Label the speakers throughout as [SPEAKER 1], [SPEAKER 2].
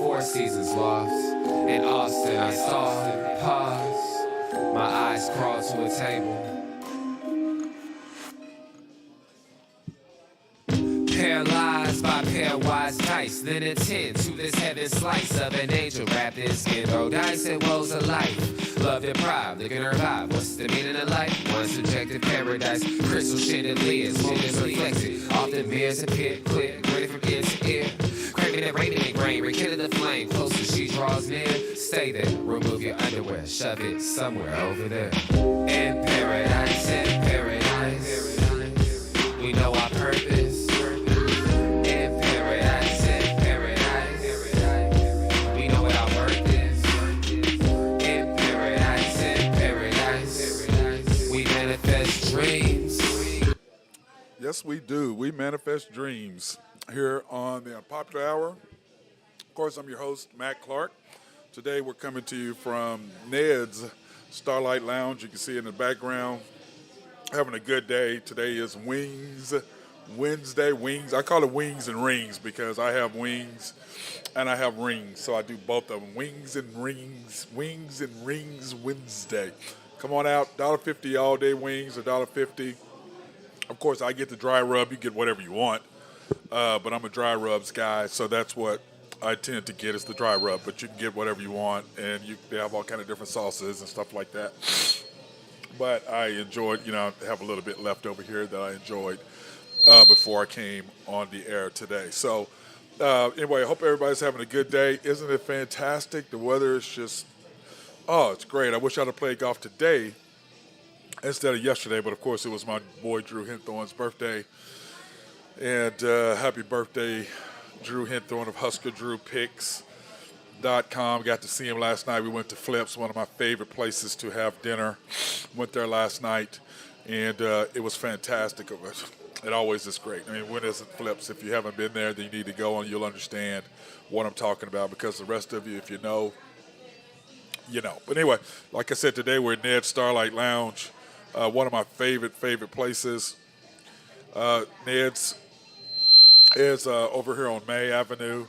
[SPEAKER 1] Four Seasons loft. In Austin, I saw, pause. My eyes crawled to a table. Paralyzed by pairwise dice, then attend to this heaven slice of an angel wrapped in skin. Roll dice and woes of life. Love deprived, looking her vibe. What's the meaning of life? One subjective paradise. Crystal chandeliers, moments reflected. Often mirrors appear clear, grinning from ear to ear. Craving and raining in grain, rekindle the flame. Closer she draws near. Stay there, remove your underwear, shove it somewhere over there. In paradise, we know our purpose.
[SPEAKER 2] Yes, we do. We manifest dreams here on the Unpopular Hour. Of course, I'm your host, Matt Clark. Today, we're coming to you from Ned's Starlight Lounge. You can see in the background, having a good day. Today is Wings Wednesday. Wings. I call it Wings and Rings because I have wings and I have rings. So I do both of them. Wings and Rings. Wings and Rings Wednesday. Come on out. $1.50 all day wings, $1.50. Of course, I get the dry rub. You get whatever you want. But I'm a dry rubs guy, so that's what I tend to get is the dry rub. But you can get whatever you want, and they have all kind of different sauces and stuff like that. But I enjoyed, I have a little bit left over here that I enjoyed before I came on the air today. So anyway, I hope everybody's having a good day. Isn't it fantastic? The weather is just, it's great. I wish I'd have played golf today instead of yesterday, but of course it was my boy Drew Hinthorn's birthday. And happy birthday, Drew Hinthorn of HuskerDrewPicks.com. Got to see him last night. We went to Flips, one of my favorite places to have dinner. Went there last night, and it was fantastic. It always is great. I mean, when isn't Flips? If you haven't been there, then you need to go and you'll understand what I'm talking about, because the rest of you, if you know, you know. But anyway, like I said, today we're at Ned's Starlight Lounge. One of my favorite places. Ned's is over here on May Avenue,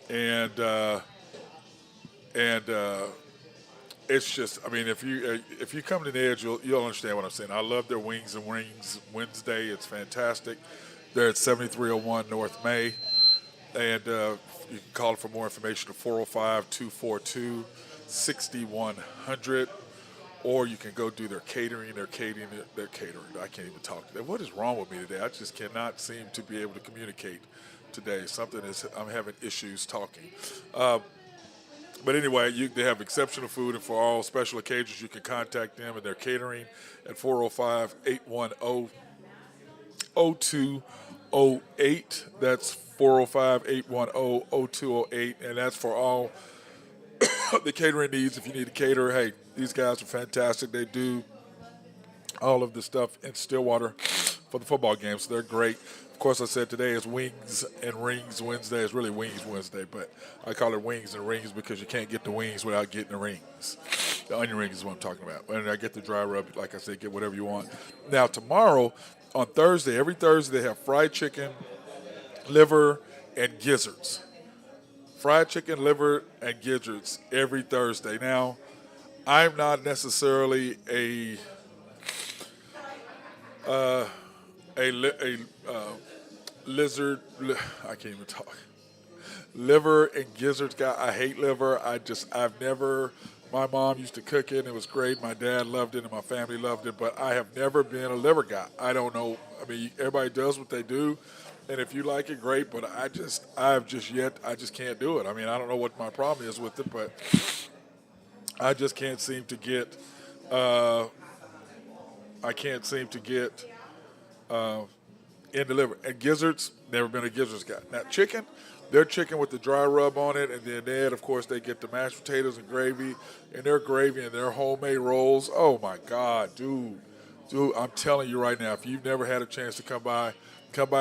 [SPEAKER 2] and it's just, I mean, if you come to Ned's, you'll understand what I'm saying. I love their Wings and Rings Wednesday. It's fantastic. They're at 7301 North May, and you can call for more information at 405-242-6100. Or you can go do their catering. I can't even talk today. What is wrong with me today? I just cannot seem to be able to communicate today. I'm having issues talking. But anyway, they have exceptional food, and for all special occasions, you can contact them and their catering at 405-810-0208. That's 405-810-0208, and that's for all the catering needs. If you need a caterer, hey, these guys are fantastic. They do all of the stuff in Stillwater for the football games. So they're great. Of course, I said today is Wings and Rings Wednesday. It's really Wings Wednesday, but I call it Wings and Rings because you can't get the wings without getting the rings. The onion rings is what I'm talking about. And I get the dry rub, like I said, get whatever you want. Now, tomorrow, on Thursday, every Thursday, they have fried chicken, liver, and gizzards. Fried chicken, liver, and gizzards every Thursday. Now, I'm not necessarily a lizard. I can't even talk. Liver and gizzards guy. I hate liver. I've never. My mom used to cook it. It was great. My dad loved it, and my family loved it. But I have never been a liver guy. I don't know. I mean, everybody does what they do. And if you like it, great, but I just can't do it. I mean, I don't know what my problem is with it, but I just can't seem to get in the liver. And gizzards, never been a gizzards guy. Now, chicken, their chicken with the dry rub on it, and then of course, they get the mashed potatoes and gravy, and their gravy and their homemade rolls. Oh, my God, dude, I'm telling you right now, if you've never had a chance to come by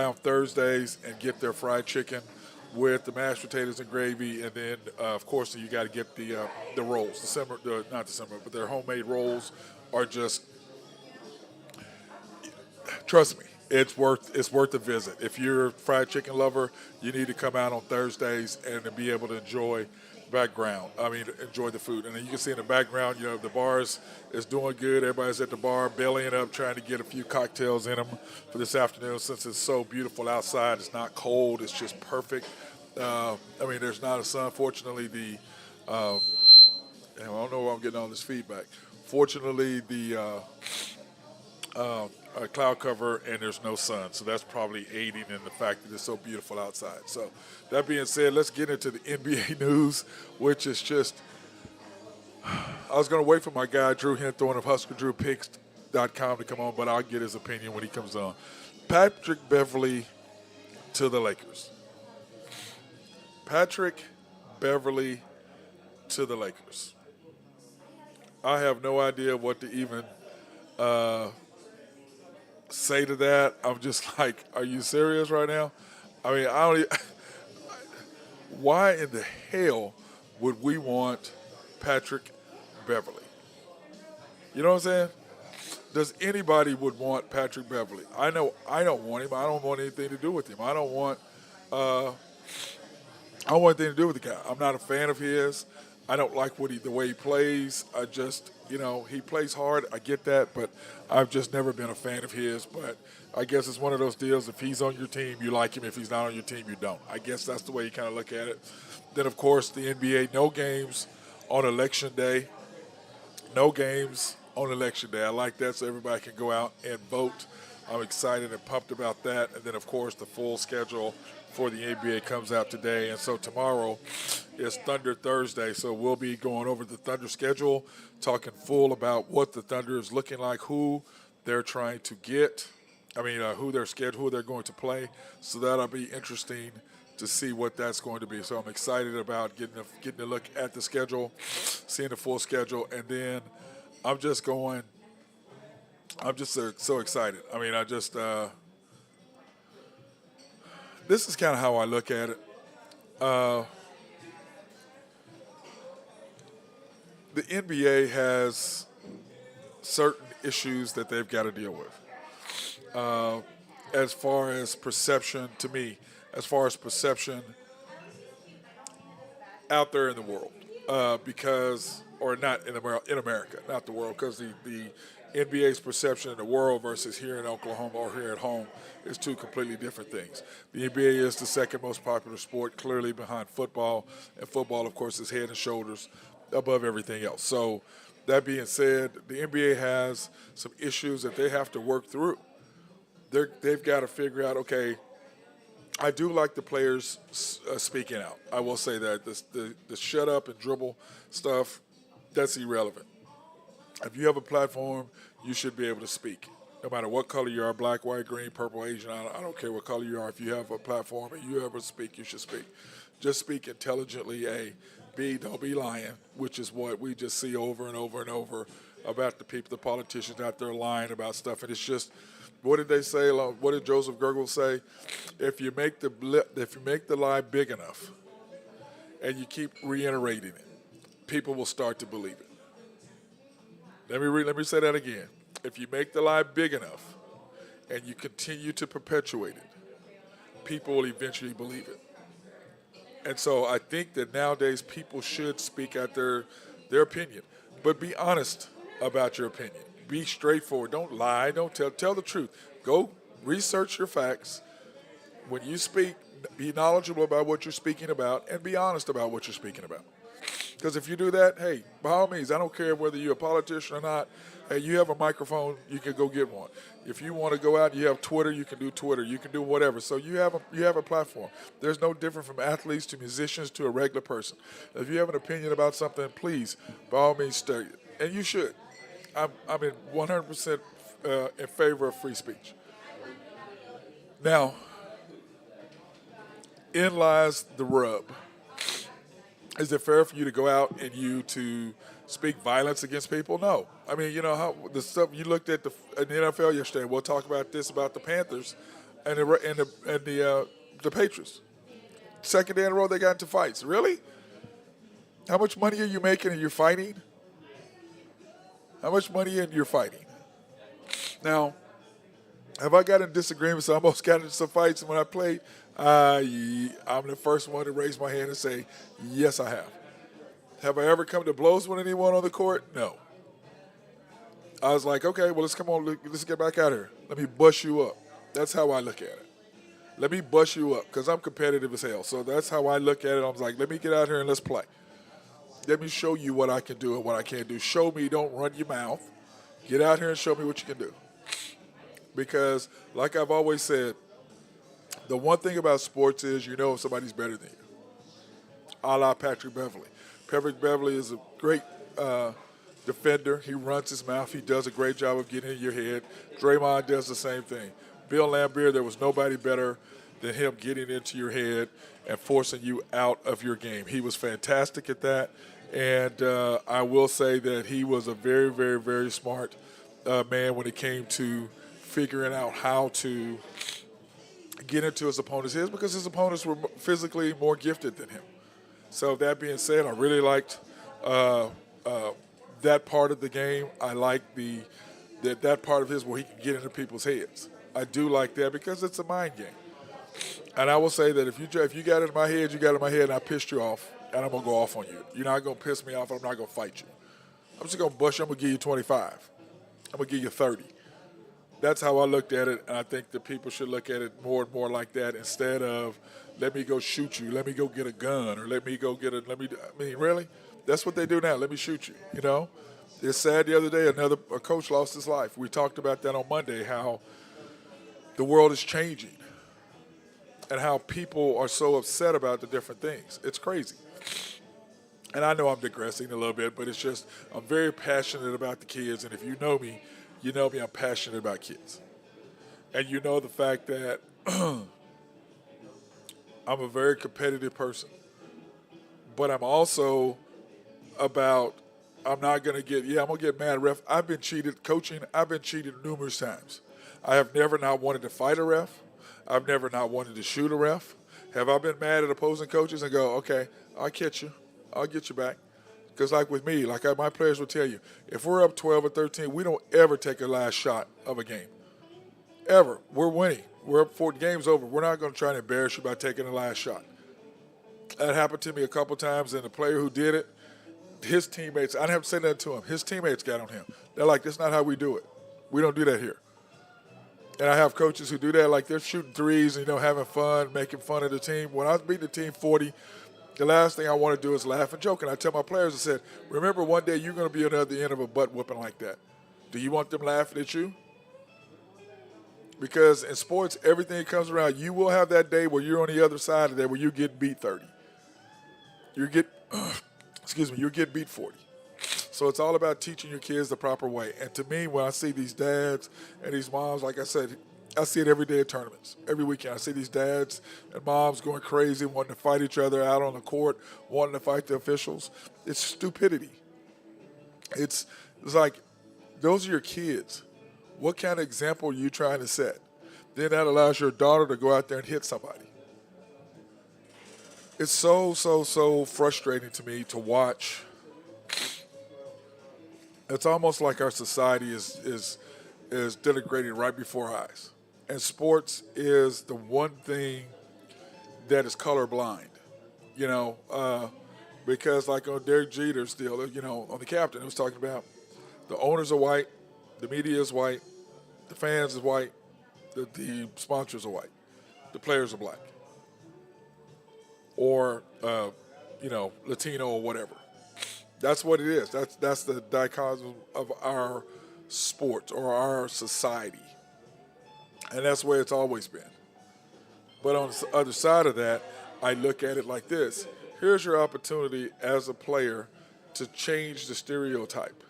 [SPEAKER 2] on Thursdays and get their fried chicken with the mashed potatoes and gravy, and then, of course, you got to get the rolls. But their homemade rolls are just, trust me, it's worth a visit. If you're a fried chicken lover, you need to come out on Thursdays and to be able to enjoy background. I mean, enjoy the food. And then you can see in the background, the bars is doing good. Everybody's at the bar bellying up, trying to get a few cocktails in them for this afternoon. Since it's so beautiful outside, it's not cold. It's just perfect. I mean, there's not a sun. Fortunately, I don't know why I'm getting all this feedback. Fortunately, the cloud cover and there's no sun, so that's probably aiding in the fact that it's so beautiful outside. So, that being said, let's get into the NBA news, which is just. I was going to wait for my guy Drew Henthorne of HuskerDrewPicks.com to come on, but I'll get his opinion when he comes on. Patrick Beverley to the Lakers. Patrick Beverley to the Lakers. I have no idea what to even say to that. I'm just like, are you serious right now? I mean, I don't. Why in the hell would we want Patrick Beverley? You know what I'm saying? Does anybody would want Patrick Beverley? I know I don't want him. I don't want anything to do with him. I don't want anything to do with the guy. I'm not a fan of his. I don't like the way he plays. I just, he plays hard. I get that, but I've just never been a fan of his. But I guess it's one of those deals. If he's on your team, you like him. If he's not on your team, you don't. I guess that's the way you kind of look at it. Then, of course, the NBA, no games on Election Day. No games on Election Day. I like that so everybody can go out and vote. I'm excited and pumped about that. And then, of course, the full schedule for the NBA comes out today. And so tomorrow is Thunder Thursday. So we'll be going over the Thunder schedule, talking full about what the Thunder is looking like, who they're trying to get. Who they're scheduled, who they're going to play. So that'll be interesting to see what that's going to be. So I'm excited about getting a look at the schedule, seeing the full schedule, and then I'm just so excited. This is kind of how I look at it. The NBA has certain issues that they've got to deal with. As far as perception, to me, as far as perception out there in the world, or not in America, not the world, because the NBA's perception in the world versus here in Oklahoma or here at home is two completely different things. The NBA is the second most popular sport, clearly behind football, and football, of course, is head and shoulders above everything else. So that being said, the NBA has some issues that they have to work through. They've got to figure out, okay, I do like the players speaking out. I will say that. The shut up and dribble stuff, that's irrelevant. If you have a platform, you should be able to speak. No matter what color you are, black, white, green, purple, Asian, I don't care what color you are. If you have a platform and you ever speak, you should speak. Just speak intelligently, A. B, don't be lying, which is what we just see over and over and over about the politicians out there lying about stuff. And it's just, what did they say? What did Joseph Goebbels say? If you make the lie big enough and you keep reiterating it, people will start to believe it. Let me say that again. If you make the lie big enough and you continue to perpetuate it, people will eventually believe it. And so I think that nowadays people should speak out their opinion, but be honest about your opinion. Be straightforward. Don't lie. Don't tell the truth. Go research your facts. When you speak, be knowledgeable about what you're speaking about and be honest about what you're speaking about. Because if you do that, hey, by all means, I don't care whether you're a politician or not. Hey, you have a microphone, you can go get one. If you want to go out and you have Twitter, you can do Twitter. You can do whatever. So you have a platform. There's no different from athletes to musicians to a regular person. If you have an opinion about something, please, by all means, state it. And you should. I'm in 100% in favor of free speech. Now, in lies the rub. Is it fair for you to go out and you to speak violence against people? No. I mean, you know how the stuff you looked at in the NFL yesterday. We'll talk about this about the Panthers and the Patriots. Second day in a row they got into fights. Really? How much money are you making and you're fighting? How much money and you're fighting? Now, Have I got in disagreements? I almost got into some fights when I played. I'm the first one to raise my hand and say, yes, I have. Have I ever come to blows with anyone on the court? No. I was like, okay, well, let's get back out here. Let me bust you up. That's how I look at it. Let me bust you up because I'm competitive as hell. So that's how I look at it. I was like, let me get out here and let's play. Let me show you what I can do and what I can't do. Show me, don't run your mouth. Get out here and show me what you can do. Because, like I've always said, the one thing about sports is you know if somebody's better than you. A la Patrick Beverly. Patrick Beverly is a great defender. He runs his mouth. He does a great job of getting in your head. Draymond does the same thing. Bill Laimbeer, there was nobody better than him getting into your head and forcing you out of your game. He was fantastic at that. And I will say that he was a very, very, very smart man when it came to figuring out how to get into his opponent's heads because his opponents were physically more gifted than him. So that being said, I really liked that part of the game. I like that part of his where he can get into people's heads. I do like that because it's a mind game. And I will say that if you got it in my head, you got it in my head, and I pissed you off, and I'm going to go off on you. You're not going to piss me off, and I'm not going to fight you. I'm just going to bust you. I'm going to give you 25. I'm going to give you 30. That's how I looked at it, and I think that people should look at it more and more like that instead of let me go shoot you, let me go get a gun, or let me really? That's what they do now. Let me shoot you, you know? It's sad the other day a coach lost his life. We talked about that on Monday, how the world is changing and how people are so upset about the different things. It's crazy. And I know I'm digressing a little bit, but it's just I'm very passionate about the kids, and if you know me I'm passionate about kids. And you know the fact that I'm a very competitive person. But I'm also I'm not going to I'm going to get mad at ref. I've been cheated coaching. I've been cheated numerous times. I have never not wanted to fight a ref. I've never not wanted to shoot a ref. Have I been mad at opposing coaches and go, okay, I'll catch you. I'll get you back. Because like with me, my players will tell you, if we're up 12 or 13, we don't ever take a last shot of a game. Ever. We're winning. We're up 4 games over. We're not going to try and embarrass you by taking the last shot. That happened to me a couple times, and the player who did it, his teammates, I didn't have to say that to him. His teammates got on him. They're like, that's not how we do it. We don't do that here. And I have coaches who do that, like they're shooting threes, having fun, making fun of the team. When I was beating the team 40, the last thing I want to do is laugh and joke. And I tell my players, I said, remember one day you're going to be at the end of a butt whooping like that. Do you want them laughing at you? Because in sports, everything comes around. You will have that day where you're on the other side of that where you get beat 30. You get beat 40. So it's all about teaching your kids the proper way. And to me, when I see these dads and these moms, like I said, I see it every day at tournaments, every weekend. I see these dads and moms going crazy, wanting to fight each other out on the court, wanting to fight the officials. It's stupidity. It's like, those are your kids. What kind of example are you trying to set? Then that allows your daughter to go out there and hit somebody. It's so, so, so frustrating to me to watch. It's almost like our society is denigrated right before our eyes. And sports is the one thing that is colorblind, because like on Derek Jeter still, on the captain, it was talking about the owners are white, the media is white, the fans is white, the sponsors are white, the players are black, or, Latino or whatever. That's what it is. That's the dichotomy of our sport or our society. And that's where it's always been. But on the other side of that, I look at it like this. Here's your opportunity as a player to change the stereotype.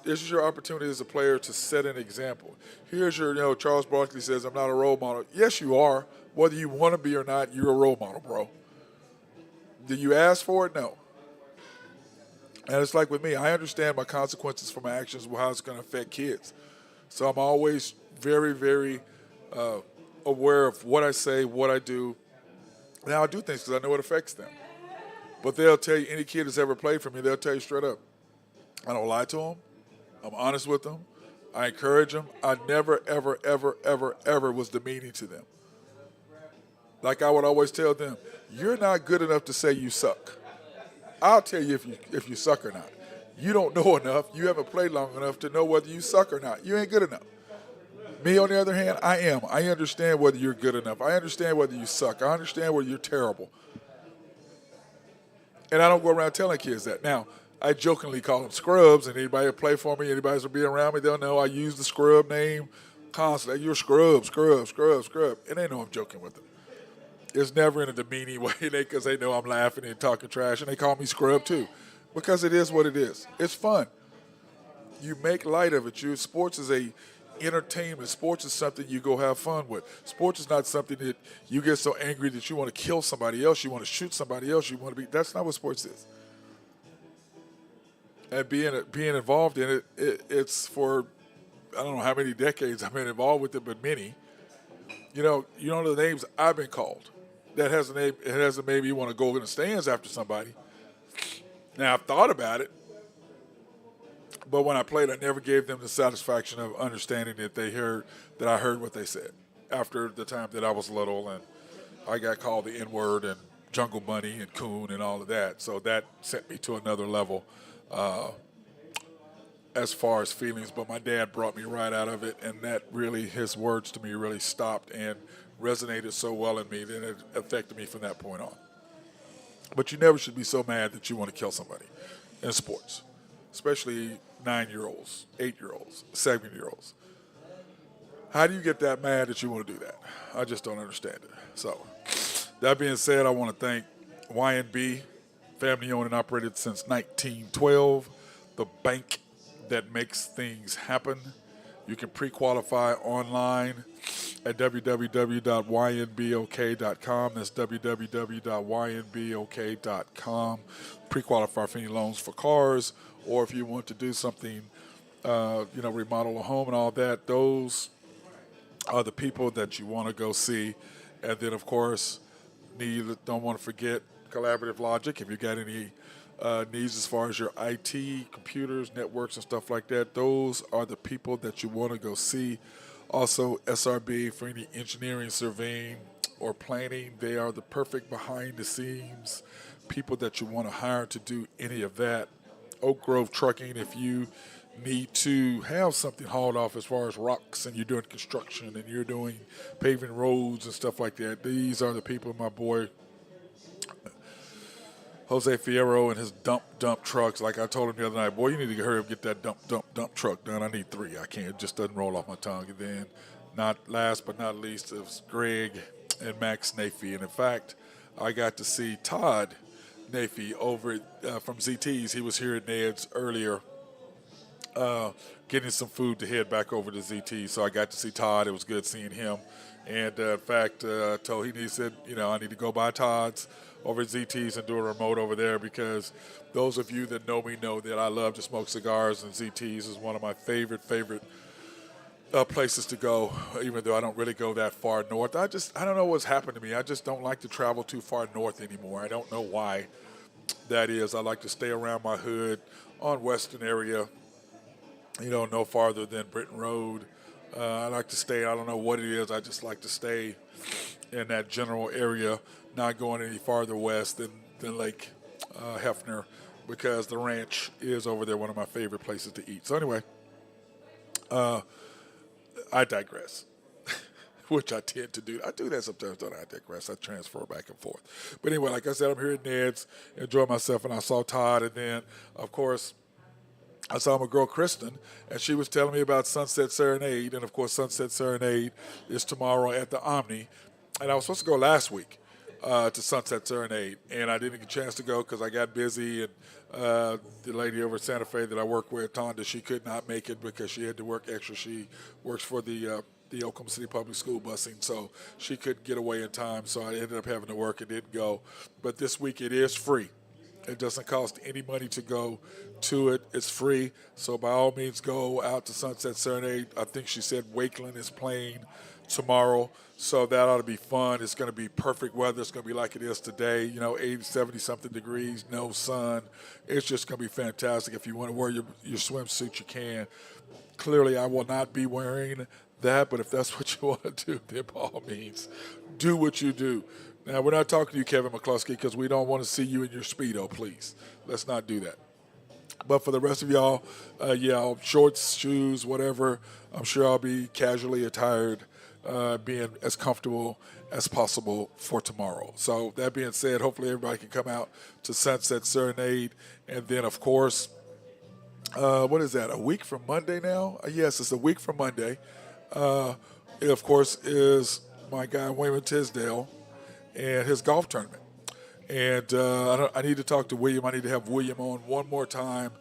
[SPEAKER 2] This is your opportunity as a player to set an example. Here's your, Charles Barkley says, I'm not a role model. Yes, you are. Whether you want to be or not, you're a role model, bro. Do you ask for it? No. And it's like with me, I understand my consequences for my actions, how it's going to affect kids. So I'm always very, very aware of what I say, what I do, and how I do things because I know it affects them. But they'll tell you, any kid that's ever played for me, they'll tell you straight up, I don't lie to them. I'm honest with them. I encourage them. I never, ever, ever, ever, ever was demeaning to them. Like I would always tell them, you're not good enough to say you suck. I'll tell you if you suck or not. You don't know enough. You haven't played long enough to know whether you suck or not. You ain't good enough. Me, on the other hand, I am. I understand whether you're good enough. I understand whether you suck. I understand whether you're terrible. And I don't go around telling kids that. Now, I jokingly call them scrubs, and anybody that play for me, anybody that's be around me, they'll know I use the scrub name constantly. You're scrub, scrub, scrub, scrub. And they know I'm joking with them. It's never in a demeaning way because they know I'm laughing and talking trash, and they call me scrub too because it is what it is. It's fun. You make light of it. Sports is a entertainment. Sports is something you go have fun with. Sports is not something that you get so angry that you want to kill somebody else, you want to shoot somebody else, you want to be. That's not what sports is. And being involved in it, it's for I don't know how many decades I've been involved with it, but many. You know the names I've been called. That hasn't made me want to go in the stands after somebody. Now I've thought about it. But when I played, I never gave them the satisfaction of understanding that I heard what they said. After the time that I was little and I got called the N-word and Jungle Bunny and Coon and all of that. So that sent me to another level as far as feelings. But my dad brought me right out of it, and that really, his words to me really stopped and resonated so well in me that it affected me from that point on. But you never should be so mad that you want to kill somebody in sports, especially 9-year-olds, 8-year-olds, 7-year-olds. How do you get that mad that you want to do that? I just don't understand it. So, that being said, I want to thank YNB, family owned and operated since 1912, the bank that makes things happen. You can pre-qualify online at www.ynbok.com. That's www.ynbok.com. Pre-qualify for any loans for cars, or if you want to do something, remodel a home and all that. Those are the people that you want to go see. And then, of course, don't want to forget Collaborative Logic. If you got any needs as far as your IT, computers, networks, and stuff like that, those are the people that you want to go see. Also, SRB for any engineering, surveying, or planning. They are the perfect behind-the-scenes people that you want to hire to do any of that. Oak Grove Trucking, if you need to have something hauled off as far as rocks and you're doing construction and you're doing paving roads and stuff like that, these are the people, my boy Jose Fierro and his dump trucks. Like I told him the other night, boy, you need to hurry up and get that dump truck done. I need 3. I can't. It just doesn't roll off my tongue. And then, not last but not least, it was Greg and Max Nafee. And in fact, I got to see Todd Nafee over from ZT's. He was here at Ned's earlier getting some food to head back over to ZT. So I got to see Todd. It was good seeing him. And in fact, he said, I need to go by Todd's over at ZT's and do a remote over there, because those of you that know me know that I love to smoke cigars, and ZT's is one of my favorite places to go, even though I don't really go that far north. I don't know what's happened to me. I just don't like to travel too far north anymore. I don't know why that is. I like to stay around my hood on Western area, no farther than Britton Road. I like to stay, I don't know what it is, I just like to stay in that general area, not going any farther west than Lake Hefner, because the ranch is over there, one of my favorite places to eat. So anyway, I digress, which I tend to do. I do that sometimes, don't I? I digress. I transfer back and forth. But anyway, like I said, I'm here at Ned's, enjoying myself, and I saw Todd, and then, of course, I saw my girl Kristen, and she was telling me about Sunset Serenade. And, of course, Sunset Serenade is tomorrow at the Omni. And I was supposed to go last week to Sunset Serenade, and I didn't get a chance to go because I got busy. And the lady over at Santa Fe that I work with, Tonda, she could not make it because she had to work extra. She works for the Oklahoma City Public School busing, so she couldn't get away in time. So I ended up having to work and didn't go. But this week it is free. It doesn't cost any money to go to it. It's free. So by all means, go out to Sunset Serenade. I think she said Wakeland is playing tomorrow. So that ought to be fun. It's going to be perfect weather. It's going to be like it is today, 80, 70 something degrees, no sun. It's just going to be fantastic. If you want to wear your swimsuit, you can. Clearly, I will not be wearing that, but if that's what you want to do, then by all means, do what you do. Now, we're not talking to you, Kevin McCluskey, because we don't want to see you in your Speedo, please. Let's not do that. But for the rest of y'all, shorts, shoes, whatever, I'm sure I'll be casually attired, being as comfortable as possible for tomorrow. So that being said, hopefully everybody can come out to Sunset Serenade. And then, of course, what is that, a week from Monday now? Yes, it's a week from Monday. It, of course, is my guy Wayman Tisdale and his golf tournament. And I need to talk to William. I need to have William on one more time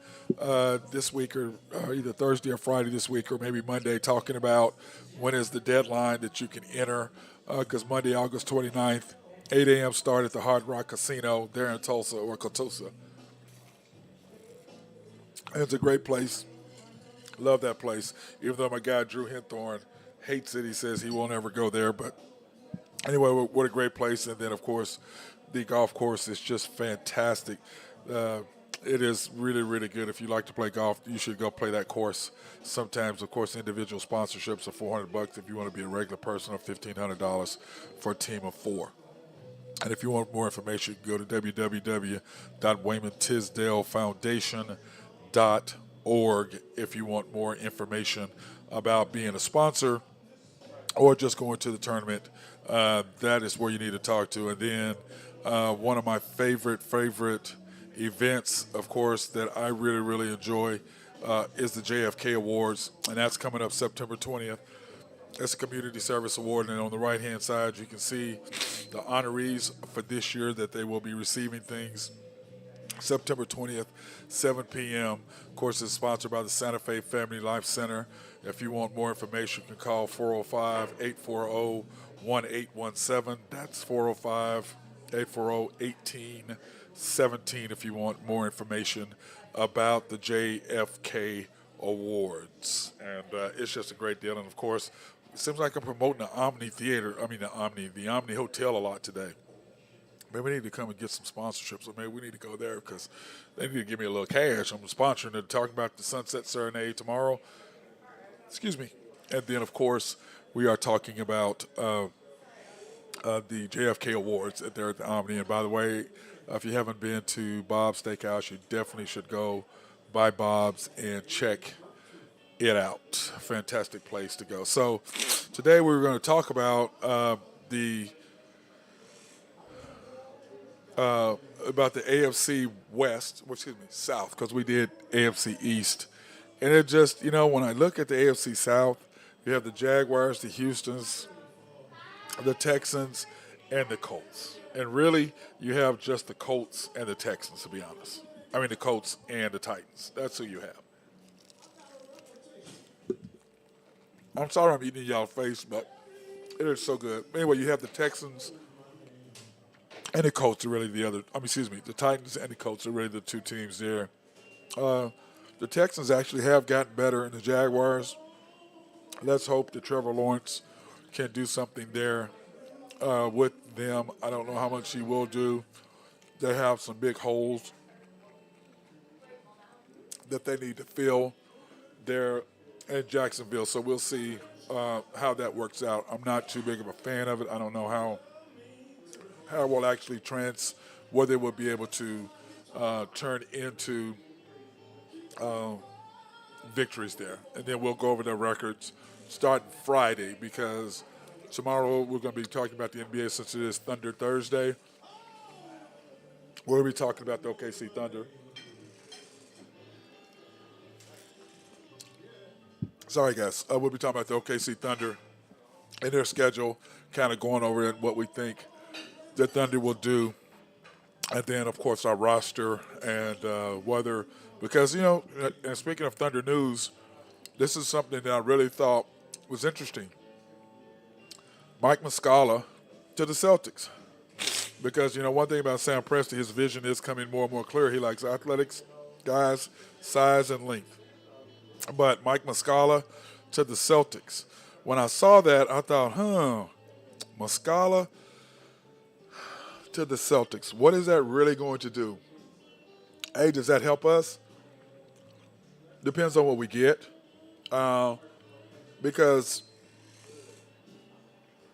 [SPEAKER 2] this week, or either Thursday or Friday this week, or maybe Monday, talking about when is the deadline that you can enter. Because Monday, August 29th, 8 a.m. start at the Hard Rock Casino there in Tulsa, or Kotosa. And it's a great place. Love that place. Even though my guy Drew Henthorn hates it, he says he won't ever go there. But anyway, what a great place. And then, of course, the golf course is just fantastic. It is really, really good. If you like to play golf, you should go play that course. Sometimes, of course, individual sponsorships are $400 if you want to be a regular person, or $1,500 for a team of 4. And if you want more information, go to www.WaymanTisdaleFoundation.org if you want more information about being a sponsor or just going to the tournament. That is where you need to talk to. And then one of my favorite events, of course, that I really, really enjoy is the JFK Awards, and that's coming up September 20th. It's a community service award, and on the right-hand side, you can see the honorees for this year that they will be receiving things. September 20th, 7 p.m. Of course, it's sponsored by the Santa Fe Family Life Center. If you want more information, you can call 405-840-1817. That's 405-840-1817 if you want more information about the JFK Awards. And it's just a great deal. And, of course, it seems like I'm promoting the Omni Hotel a lot today. Maybe we need to come and get some sponsorships, or maybe we need to go there because they need to give me a little cash. I'm sponsoring it, talking about the Sunset Serenade tomorrow. Excuse me. And then, of course, we are talking about the JFK Awards there at the Omni. And by the way, if you haven't been to Bob's Steakhouse, you definitely should go by Bob's and check it out. Fantastic place to go. So today we're going to talk about the AFC West, South, because we did AFC East. And it just, when I look at the AFC South, you have the Jaguars, the Houstons, the Texans, and the Colts. And really, you have just the Colts and the Texans, to be honest. I mean, the Colts and the Titans. That's who you have. I'm sorry I'm eating in y'all's face, but it is so good. Anyway, you have the Texans and the Colts are really the Titans and the Colts are really the two teams there. The Texans actually have gotten better, and the Jaguars, let's hope that Trevor Lawrence can do something there with them. I don't know how much he will do. They have some big holes that they need to fill there in Jacksonville, so we'll see how that works out. I'm not too big of a fan of it. I don't know how it will actually whether it will be able to turn into victories there. And then we'll go over their records starting Friday, because tomorrow we're going to be talking about the NBA since it is Thunder Thursday. We'll be talking about the OKC Thunder. Sorry, guys. We'll be talking about the OKC Thunder and their schedule, kind of going over it, what we think the Thunder will do. And then, of course, our roster and whether, because, and speaking of Thunder news, this is something that I really thought was interesting. Mike Muscala to the Celtics. Because, one thing about Sam Presti, his vision is coming more and more clear. He likes athletics, guys, size, and length. But Mike Muscala to the Celtics. When I saw that, I thought, Muscala to the Celtics. What is that really going to do? Hey, does that help us? Depends on what we get. Uh, because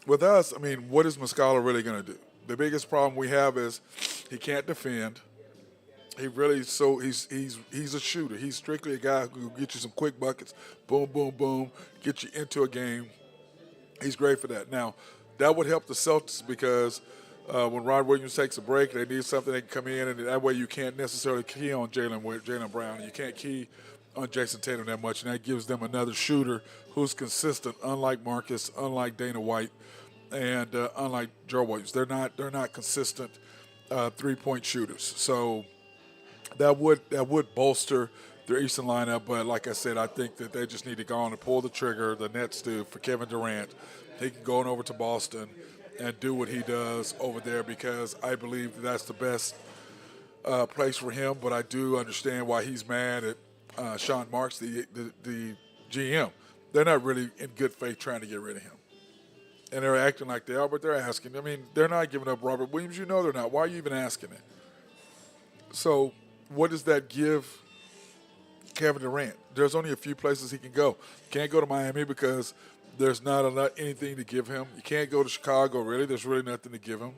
[SPEAKER 2] with us, I mean, what is Muscala really going to do? The biggest problem we have is he can't defend. He really he's a shooter. He's strictly a guy who will get you some quick buckets, boom, boom, boom, get you into a game. He's great for that. Now, that would help the Celtics because when Rod Williams takes a break, they need something they can come in, and that way you can't necessarily key on Jaylen Brown. You can't key on Jason Tatum that much, and that gives them another shooter who's consistent, unlike Marcus, unlike Dana White, and unlike Joe Williams. They're not consistent 3-point shooters. So that would bolster their Eastern lineup, but like I said, I think that they just need to go on and pull the trigger. The Nets do for Kevin Durant. He can go on over to Boston and do what he does over there because I believe that's the best place for him. But I do understand why he's mad at Sean Marks, the GM. They're not really in good faith trying to get rid of him. And they're acting like they are, but they're asking. I mean, they're not giving up Robert Williams. You know they're not. Why are you even asking it? So what does that give Kevin Durant? There's only a few places he can go. Can't go to Miami because there's not anything to give him. You can't go to Chicago, really. There's really nothing to give him.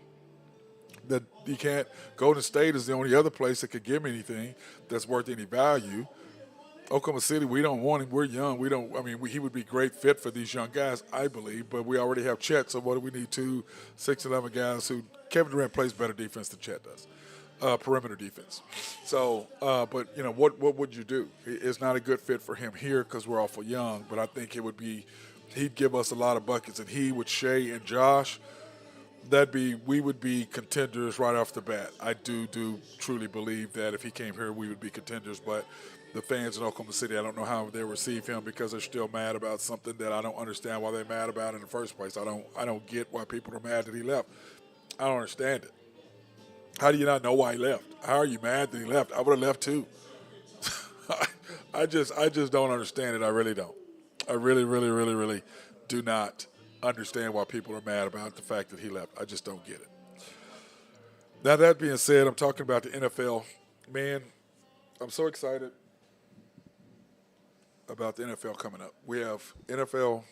[SPEAKER 2] That you can't. Golden State is the only other place that could give him anything that's worth any value. Oklahoma City, we don't want him. We're young. We don't. I mean, he would be a great fit for these young guys, I believe. But we already have Chet, so what do we need? 2 6'11" guys who Kevin Durant plays better defense than Chet does. Perimeter defense. So, but, you know, what would you do? It's not a good fit for him here because we're awful young, but I think it would be he'd give us a lot of buckets, and he with Shea and Josh, we would be contenders right off the bat. I do truly believe that if he came here, we would be contenders, but the fans in Oklahoma City, I don't know how they receive him because they're still mad about something that I don't understand why they're mad about in the first place. I don't get why people are mad that he left. I don't understand it. How do you not know why he left? How are you mad that he left? I would have left too. I just don't understand it. I really don't. I really, really, really, really do not understand why people are mad about the fact that he left. I just don't get it. Now, that being said, I'm talking about the NFL. Man, I'm so excited about the NFL coming up. We have NFL,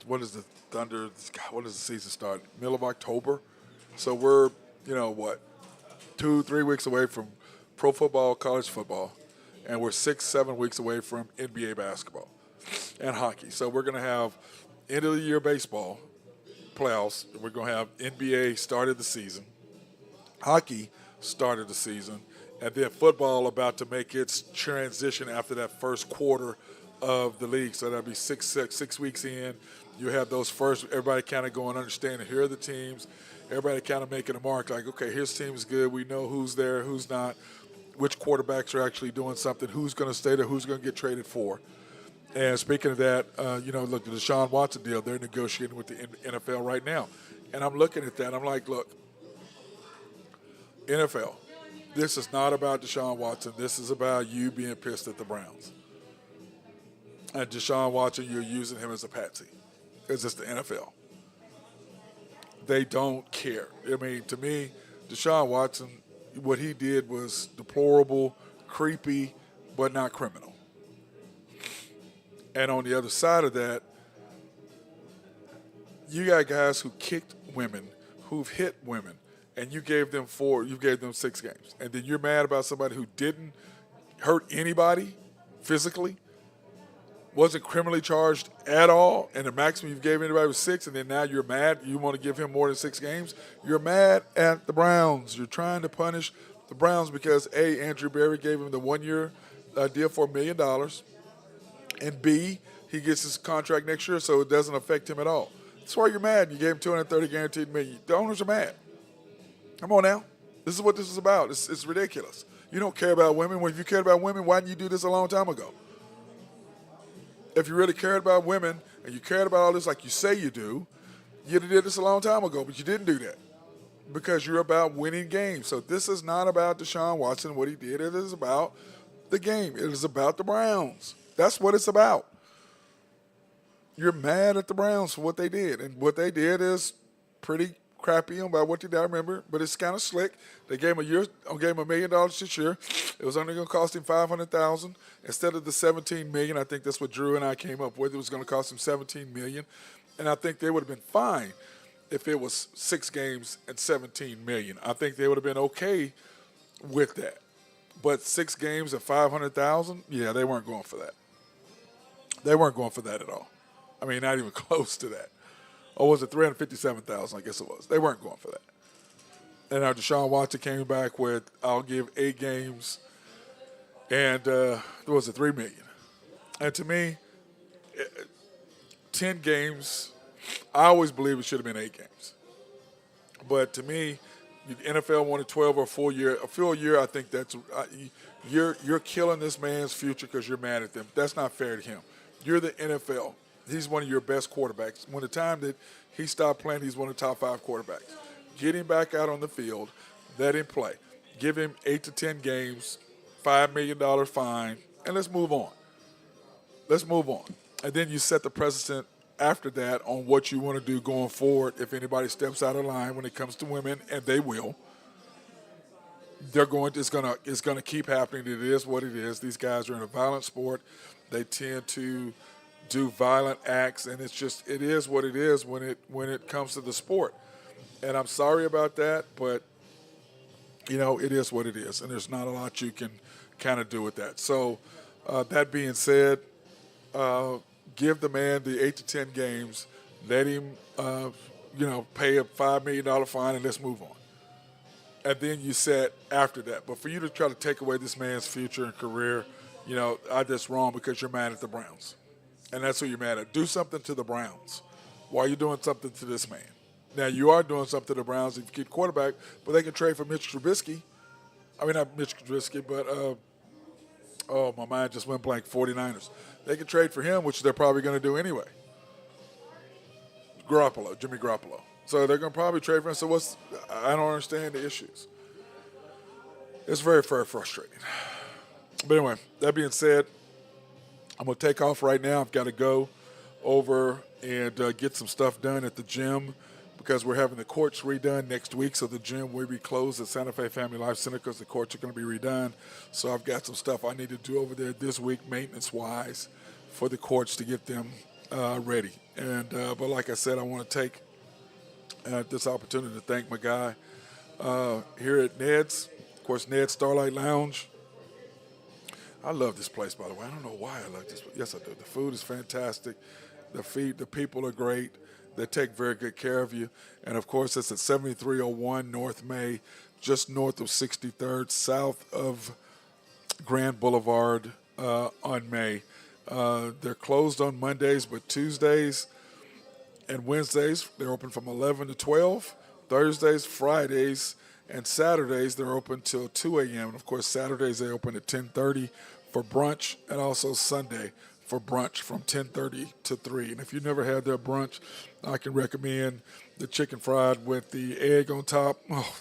[SPEAKER 2] what is the Thunder, what does the season start? Middle of October. So we're, 2-3 weeks away from pro football, college football, and we're 6-7 weeks away from NBA basketball and hockey. So we're going to have end of the year baseball playoffs. We're going to have NBA started the season, hockey started the season, and then football about to make its transition after that first quarter of the league. So that'll be six weeks in. You have those first, everybody kind of going, understanding, here are the teams. Everybody kind of making a mark like, okay, his team's good. We know who's there, who's not, which quarterbacks are actually doing something, who's going to stay there, who's going to get traded for. And speaking of that, look, the Deshaun Watson deal, they're negotiating with the NFL right now. And I'm looking at that. I'm like, look, NFL, this is not about Deshaun Watson. This is about you being pissed at the Browns. And Deshaun Watson, you're using him as a patsy. Because it's the NFL. They don't care. I mean, to me, Deshaun Watson, what he did was deplorable, creepy, but not criminal. And on the other side of that, you got guys who kicked women, who've hit women, and you gave them 6 games. And then you're mad about somebody who didn't hurt anybody physically, wasn't criminally charged at all, and the maximum you gave anybody was 6, and then now you're mad, you want to give him more than 6 games. You're mad at the Browns. You're trying to punish the Browns because, A, Andrew Berry gave him the 1-year deal for $1 million, and B, he gets his contract next year, so it doesn't affect him at all. That's why you're mad. You gave him $230 guaranteed million. The owners are mad. Come on now. This is what this is about. It's ridiculous. You don't care about women. Well, if you cared about women, why didn't you do this a long time ago? If you really cared about women and you cared about all this like you say you do, you'd have did this a long time ago, but you didn't do that because you're about winning games. So this is not about Deshaun Watson, what he did. It is about the game. It is about the Browns. That's what it's about. you're mad at the Browns for what they did. And what they did is pretty crappy about what they did, I remember, but it's kind of slick. They gave him $1 million this year. It was only going to cost him $500,000 instead of the $17 million. I think that's what Drew and I came up with. It was going to cost him $17 million, and I think they would have been fine if it was 6 games and $17 million. I think they would have been okay with that. But 6 games at $500,000, yeah, they weren't going for that. They weren't going for that at all. I mean, not even close to that. Or was it $357,000? I guess it was. They weren't going for that. And now Deshaun Watson came back with, I'll give 8 games, and there was a $3 million. And to me, 10 games, I always believe it should have been 8 games. But to me, the NFL wanted 12 or a full year. I think that's you're killing this man's future because you're mad at them. That's not fair to him. You're the NFL. He's one of your best quarterbacks. When the time that he stopped playing, he's one of the top 5 quarterbacks. Get him back out on the field. Let him play. Give him 8 to 10 games, $5 million fine, and let's move on. Let's move on. And then you set the precedent after that on what you want to do going forward. If anybody steps out of line when it comes to women, and they will, it's gonna keep happening. It is what it is. These guys are in a violent sport. They tend to do violent acts, and it is what it is when it comes to the sport. And I'm sorry about that, but it is what it is, and there's not a lot you can kind of do with that. So that being said, give the man the 8 to 10 games, let him pay a $5 million fine, and let's move on. And then you set after that. But for you to try to take away this man's future and career, that's wrong because you're mad at the Browns. And that's who you're mad at. Do something to the Browns. Why are you doing something to this man? Now, you are doing something to the Browns if you keep quarterback, but they can trade for Mitch Trubisky. I mean, not Mitch Trubisky, but, my mind just went blank, 49ers. They can trade for him, which they're probably going to do anyway. Jimmy Garoppolo. So they're going to probably trade for him. So I don't understand the issues. It's very, very frustrating. But anyway, that being said, I'm going to take off right now. I've got to go over and get some stuff done at the gym because we're having the courts redone next week. So the gym will be closed at Santa Fe Family Life Center because the courts are going to be redone. So I've got some stuff I need to do over there this week, maintenance-wise, for the courts to get them ready. And but like I said, I want to take this opportunity to thank my guy here at Ned's. Of course, Ned's Starlight Lounge. I love this place, by the way. I don't know why I love this place. Yes, I do. The food is fantastic. The people are great. They take very good care of you. And, of course, it's at 7301 North May, just north of 63rd, south of Grand Boulevard on May. They're closed on Mondays, but Tuesdays and Wednesdays, they're open from 11 to 12. Thursdays, Fridays, and Saturdays, they're open till 2 a.m. And, of course, Saturdays, they open at 10:30 for brunch, and also Sunday for brunch from 10:30 to 3. And if you've never had their brunch, I can recommend the chicken fried with the egg on top. Oh,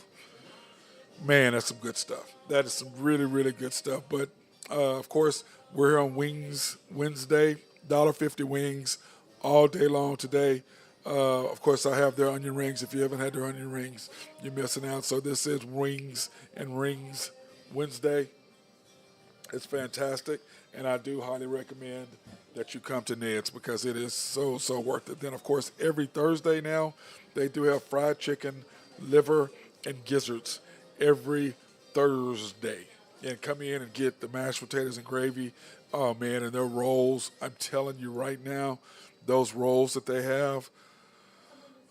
[SPEAKER 2] man, that's some good stuff. That is some really, really good stuff. But, of course, we're here on Wings Wednesday, $1.50 wings all day long today. Of course, I have their onion rings. If you haven't had their onion rings, you're missing out. So this is Wings and Rings Wednesday. It's fantastic, and I do highly recommend that you come to Ned's because it is so, so worth it. Then, of course, every Thursday now, they do have fried chicken, liver, and gizzards every Thursday. And come in and get the mashed potatoes and gravy. Oh, man, and their rolls, I'm telling you right now, those rolls that they have,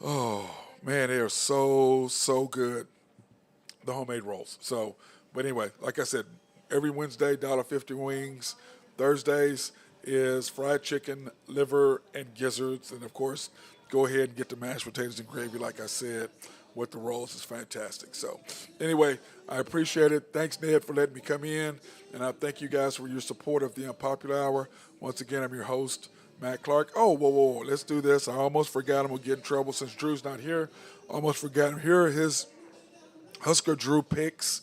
[SPEAKER 2] oh, man, they are so, so good, the homemade rolls. So, but anyway, like I said, every Wednesday, $1.50 wings. Thursdays is fried chicken, liver, and gizzards. And, of course, go ahead and get the mashed potatoes and gravy, like I said, with the rolls. Is fantastic. So, anyway, I appreciate it. Thanks, Ned, for letting me come in. And I thank you guys for your support of the Unpopular Hour. Once again, I'm your host, Matt Clark. Oh, whoa, let's do this. I almost forgot him. We'll get in trouble since Drew's not here. Almost forgot him. Here are his Husker Drew picks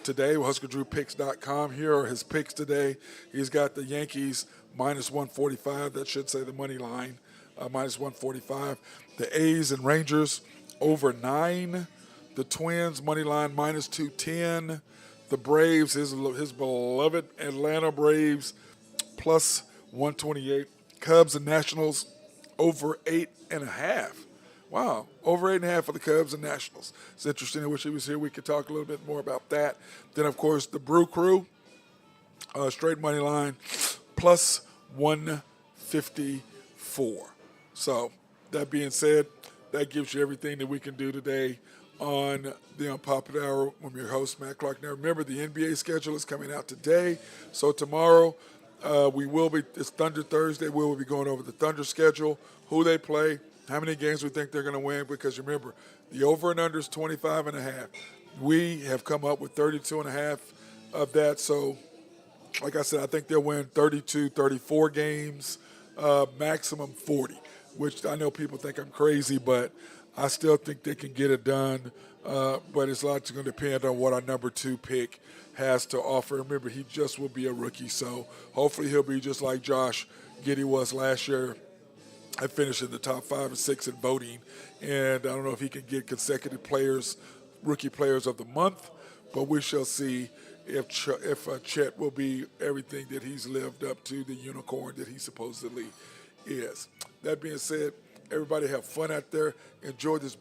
[SPEAKER 2] today. HuskerDrewPicks.com. Here are his picks today. He's got the Yankees minus 145. That should say the money line. minus 145. The A's and Rangers over 9. The Twins money line minus 210. The Braves, his beloved Atlanta Braves, plus 128. Cubs and Nationals over 8.5. Wow, over 8.5 for the Cubs and Nationals. It's interesting. I wish he was here. We could talk a little bit more about that. Then, of course, the Brew Crew, straight money line, plus 154. So, that being said, that gives you everything that we can do today on the Unpopular Hour. I'm your host, Matt Clark. Now, remember, the NBA schedule is coming out today. So, tomorrow, it's Thunder Thursday. We will be going over the Thunder schedule, who they play, how many games we think they're going to win, because remember, the over and under is 25.5. We have come up with 32.5 of that. So, like I said, I think they'll win 32, 34 games, maximum 40, which I know people think I'm crazy, but I still think they can get it done. But it's a lot going to depend on what our number 2 pick has to offer. Remember, he just will be a rookie, so hopefully he'll be just like Josh Giddey was last year. I finished in the top 5 and 6 in voting, and I don't know if he can get consecutive rookie players of the month, but we shall see if Chet will be everything that he's lived up to, the unicorn that he supposedly is. That being said, everybody have fun out there. Enjoy this